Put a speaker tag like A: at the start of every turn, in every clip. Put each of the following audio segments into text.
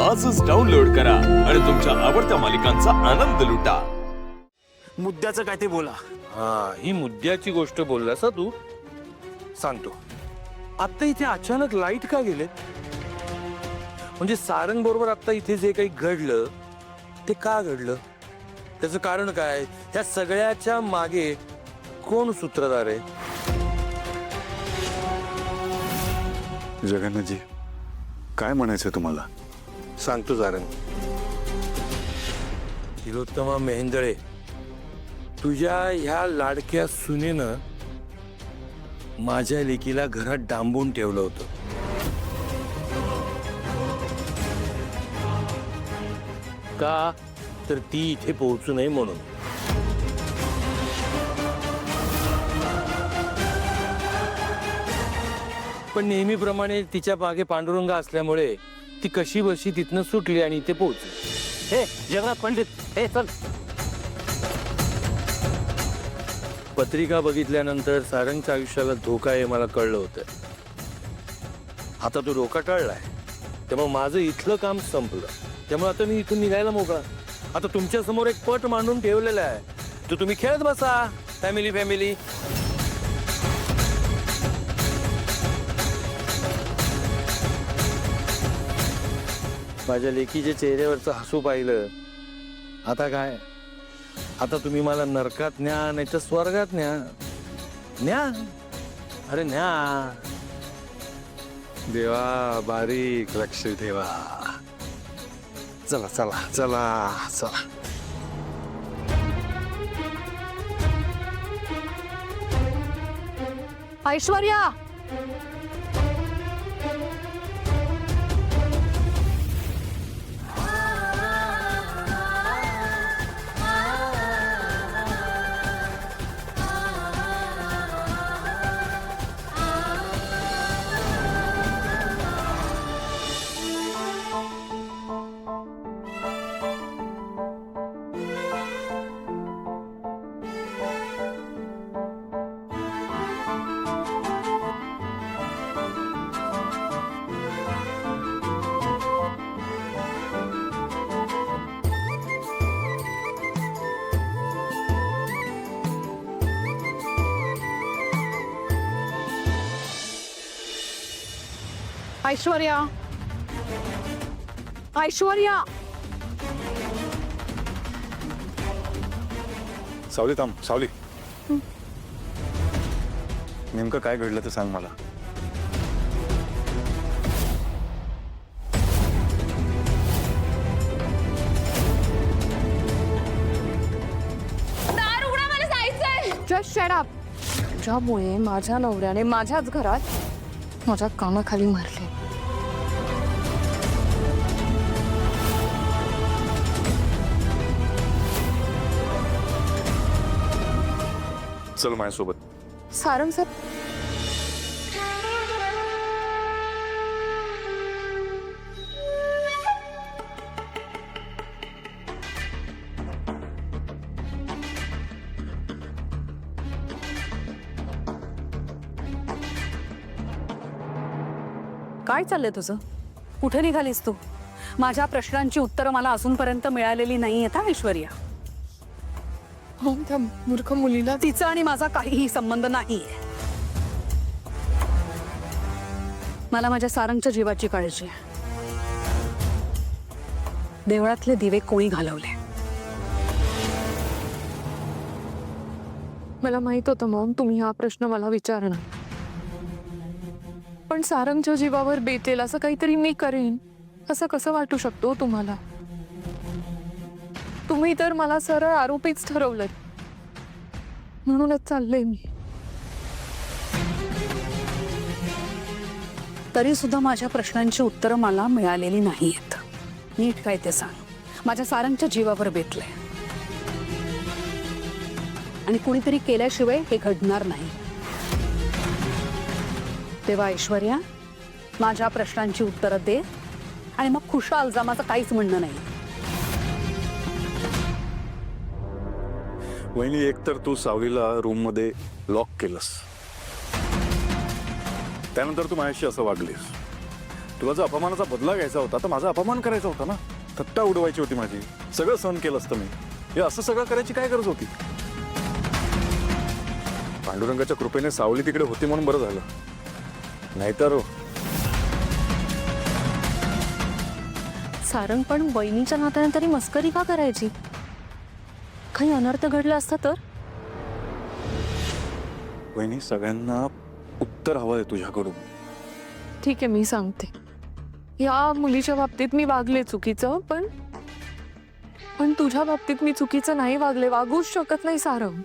A: आजच डाउनलोड करा आणि तुमच्या आवडत्या मालिकांचा आनंद लुटा.
B: मुद्द्याचं काय ते बोला.
C: हा, ही मुद्द्याची गोष्ट बोललास हा तू. सांगतो. आता इथे अचानक लाईट का गेले? म्हणजे सारंग बरोबर आता इथे जे काही घडलं ते का घडलं? त्याचं कारण काय? या सगळ्याच्या मागे कोण सूत्रधार आहे?
D: जगन्नाथजी, काय म्हणायचं तुम्हाला?
C: सांगतो सारंग. तिलोत्तमा मेहेंदळे, तुझ्या ह्या लाडक्या सुनेनं माझ्या लेकीला घरात डांबून ठेवलं होतं. का? तर ती इथे पोहोचू नये म्हणून. पण नेहमीप्रमाणे तिच्या मागे पांडुरंग असल्यामुळे ती कशी बशी तिथनं सुटली आणि इथे पोहोचली.
B: हे जगन्नाथ पंडित, हे चल.
C: पत्रिका बघितल्यानंतर सारंगच्या आयुष्याला धोका आहे मला कळलं होतं. आता तो धोका टळलाय, त्यामुळे माझं इथलं काम संपलं. त्यामुळे आता मी इथून निघायला मोकळा. आता तुमच्या समोर एक पट मांडून ठेवलेला आहे, तो तुम्ही खेळत बसा. Family family. माझ्या लेकीच्या चेहऱ्यावरचं हसू पाहिलं. आता काय? आता तुम्ही मला नरकात न्या नाही तर स्वर्गात न्या. न्या, अरे न्या.
D: देवा, बारीक लक्ष ठेवा. चला चला चला चला.
E: ऐश्वर्या, ऐश्वर्या, ऐश्वर्या.
D: सावली थांब. सावली, नेमकं काय घडलं ते सांग मला.
E: दार उघडा, मला जायचंय. Just shut up. तुझ्यामुळे माझ्या नवऱ्याने माझ्याच घरात माझ्या कानाखाली मारले.
D: चल माझ्यासोबत.
E: सारंग सर,
F: काय चाललंय तुझं? कुठे निघालीस तू? माझ्या प्रश्नांची उत्तरं मला अजूनपर्यंत मिळालेली नाही आहेत ऐश्वर्या.
E: हो, त्या मूर्ख मुलीला
F: तिचा आणि माझा काहीही संबंध नाहीये. मला माझ्या सारंगच्या जीवाची काळजी आहे. देवळातले दिवे कोणी घालवले?
E: मला माहित होतं मॉम, तुम्ही हा प्रश्न मला विचारणार. पण सारंगच्या जीवावर बेतेल असं काहीतरी मी करेन असं कसं वाटू शकतो तुम्हाला? तुम्ही तर मला सरळ आरोपीच ठरवलं. म्हणूनच चाललंय मी.
F: तरी सुद्धा माझ्या प्रश्नांची उत्तरं मला मिळालेली नाहीयेत. नीट काय ते सांग. माझ्या सारंगच्या जीवावर बेतलंय आणि कुणीतरी केल्याशिवाय हे घडणार नाही. तेव्हा ऐश्वर्या, माझ्या प्रश्नांची उत्तरं दे आणि मग खुशाल जा. माझं काहीच म्हणणं नाही.
D: वहिनी, एकतर तू सावलीला रूम मध्ये लॉक केलंस, त्यानंतर तू माझ्याशी असं वागलीस. तुला जर अपमानाचा बदला घ्यायचा होता तर माझा अपमान करायचा होता ना. थट्टा उडवायची होती माझी. सगळं सहन केलं असतं मी. हे असं सगळं करायची काय गरज होती? पांडुरंगाच्या कृपेने सावली तिकडे होती म्हणून बरं झालं. नाहीतर
E: सारंग पण बहिणीच्या नात्याने तरी मस्करी का करायची? काही अनर्थ घडला असता तर?
D: वहिनी, सगळ्यांना उत्तर हवं आहे तुझ्याकडून.
E: ठीक आहे, मी सांगते. या मुलीच्या बाबतीत मी वागले चुकीचं, पण तुझ्या बाबतीत मी चुकीचं नाही वागले. वागूच शकत नाही सारंग.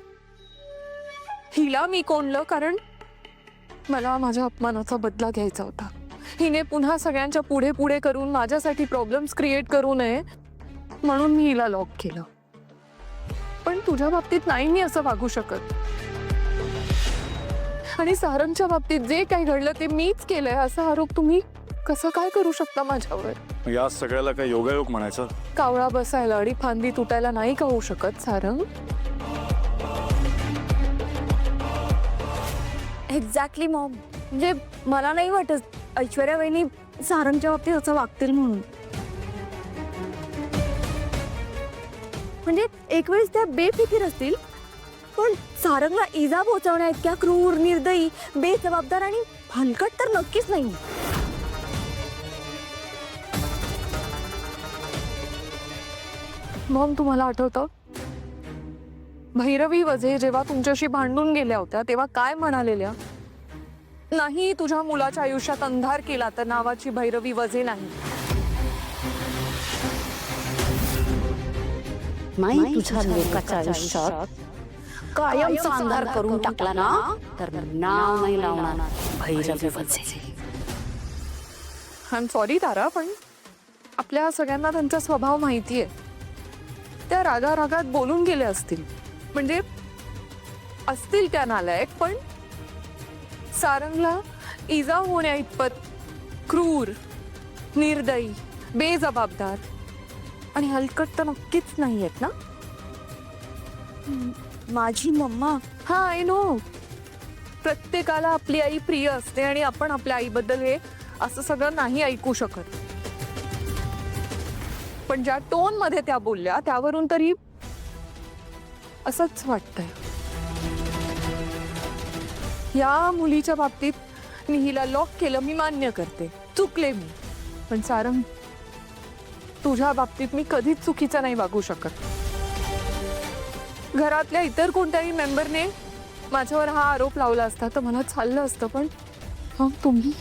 E: हिला मी कोणलं कारण मला माझ्या अपमानाचा बदला घ्यायचा होता. हिने पुन्हा सगळ्यांच्या पुढे पुढे करून माझ्यासाठी प्रॉब्लेम्स क्रिएट करू नये म्हणून मी हिला लॉक केलं. पण तुझ्या बाबतीत नाही मी असं वागू शकत. आणि सारंगच्या बाबतीत जे काही घडलं ते मीच केलंय असा आरोप तुम्ही कसं काय करू शकता माझ्यावर?
D: या सगळ्याला काय योगायोग म्हणायचं?
E: कावळा बसायला आणि फांदी तुटायला नाही का होऊ शकत सारंग?
G: Exactly Maugham. म्हणजे मला नाही वाटत ऐश्वर्या वहिनी सारंगच्या बाबतीत असं वागतील म्हणून. म्हणजे एक वेळेस त्या बेफिकीर असतील, पण सारंगला इजा पोहोचवण्या इतक्या क्रूर, निर्दयी, बेजबाबदार आणि हलकट तर नक्कीच नाही.
E: मॉम, तुम्हाला आठवतं भैरवी वझे जेव्हा तुमच्याशी भांडून गेल्या होत्या तेव्हा काय म्हणालेल्या? नाही, तुझ्या मुलाच्या आयुष्यात अंधार केला तर नावाची भैरवी वझे नाही.
F: नाही तुझ्या लेकाच्या आयुष्यात कायमचा अंधार करून टाकला ना तर नाव नाही लावणार Bhairavi Vaze.
E: I am sorry Tara, पण आपल्या सगळ्यांना त्यांचा स्वभाव माहिती आहे. त्या रागारागात बोलून गेले असतील, म्हणजे असतील त्या नालायक, पण सारंगला इजा होण्या इतपत क्रूर, निर्दयी, बेजबाबदार आणि हलकट तर नक्कीच नाही आहेत ना?
G: माझी मम्मा.
E: हा, आय नो. प्रत्येकाला आपली आई प्रिय असते आणि आपण आपल्या आईबद्दल हे असं सगळं नाही ऐकू शकत. पण ज्या टोन मध्ये त्या बोलल्या त्यावरून तरी असंच वाटतंय. या मुलीच्या बाबतीत मी हिला लॉक केलं, मी मान्य करते, चुकले मी. पण सारंग, तुझ्या बाबतीत मी कधीच चुकीचं नाही वागू शकत. घरातल्या इतर कोणत्याही मेंबरने माझ्यावर हा आरोप लावला असता तर मला चाललं असतं, पण तुम्ही